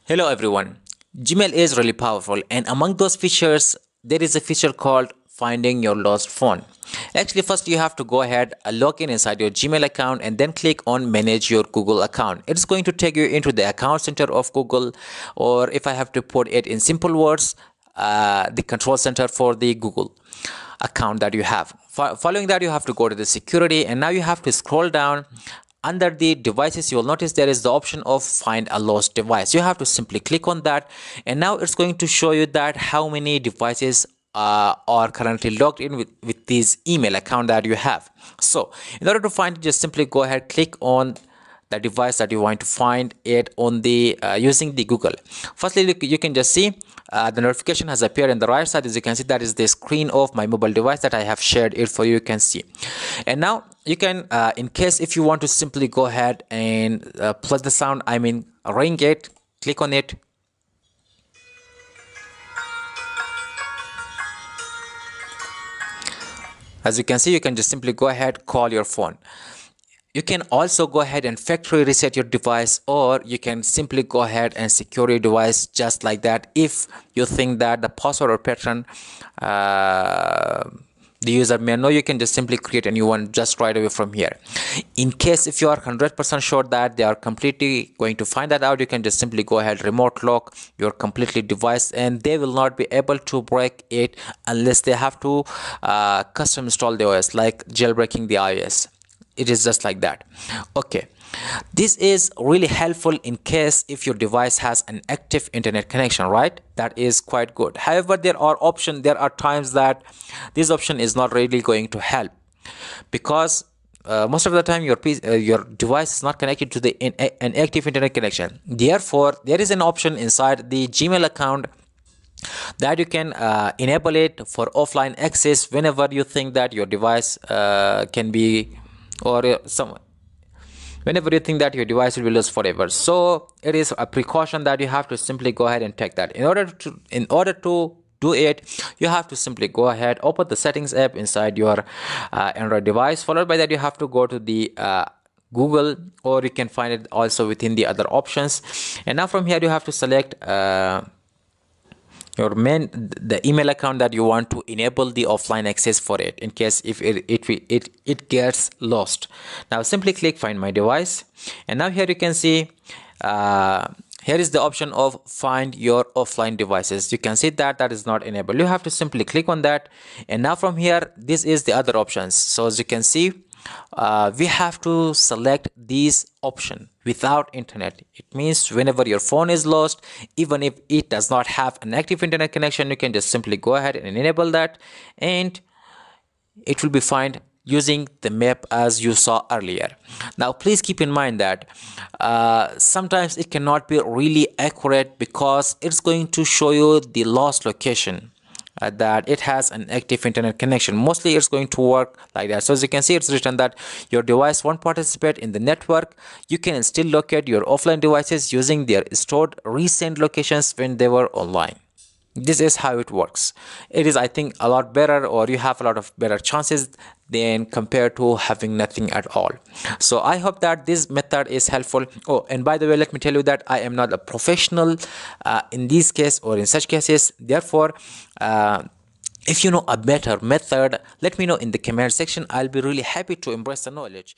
Hello everyone. Gmail is really powerful, and among those features there is a feature called finding your lost phone. Actually, first you have to go ahead, log in inside your Gmail account and then click on manage your Google account. It's going to take you into the account center of Google, or if I have to put it in simple words, the control center for the Google account that you have. Following that, you have to go to the security, and now you have to scroll down. Under the devices, you will notice there is the option of find a lost device. You have to simply click on that, and now it's going to show you that how many devices are currently logged in with this email account that you have. So in order to find it, just simply go ahead, click on the device that you want to find it on the using the Google. Firstly, you can just see the notification has appeared on the right side. As you can see, that is the screen of my mobile device that I have shared it for you. You can see, and now you can in case if you want to simply go ahead and plus the sound, I mean ring it, click on it. As you can see, you can just simply go ahead, call your phone. You can also go ahead and factory reset your device, or you can simply go ahead and secure your device just like that. If you think that the password or pattern the user may know, you can just simply create a new one just right away from here. In case if you are 100% sure that they are completely going to find that out, you can just simply go ahead, remote lock your completely device, and they will not be able to break it unless they have to custom install the OS, like jailbreaking the iOS. It is just like that. Okay, this is really helpful in case if your device has an active internet connection, right? That is quite good. However, there are times that this option is not really going to help, because most of the time your device is not connected to an active internet connection. Therefore, there is an option inside the Gmail account that you can enable it for offline access whenever you think that your device can be, or whenever you think that your device will be lost forever. So it is a precaution that you have to simply go ahead and take that. In order to do it, you have to simply go ahead, open the settings app inside your Android device. Followed by that, you have to go to the Google, or you can find it also within the other options. And now from here, you have to select the email account that you want to enable the offline access for it, in case if it gets lost. Now simply click find my device, and now here you can see here is the option of find your offline devices. You can see that is not enabled. You have to simply click on that, and now from here, this is the other options. So as you can see, we have to select this option without internet. It means whenever your phone is lost, even if it does not have an active internet connection, you can just simply go ahead and enable that, and it will be fine using the map as you saw earlier. Now please keep in mind that sometimes it cannot be really accurate, because it's going to show you the lost location that it has an active internet connection. Mostly it's going to work like that. So as you can see, it's written that your device won't participate in the network. You can still locate your offline devices using their stored recent locations when they were online. This is how it works. It is, I think, a lot better, or you have a lot of better chances than compared to having nothing at all. So I hope that this method is helpful. Oh, and by the way, let me tell you that I am not a professional in this case or in such cases. Therefore, if you know a better method, let me know in the comment section. I'll be really happy to embrace the knowledge.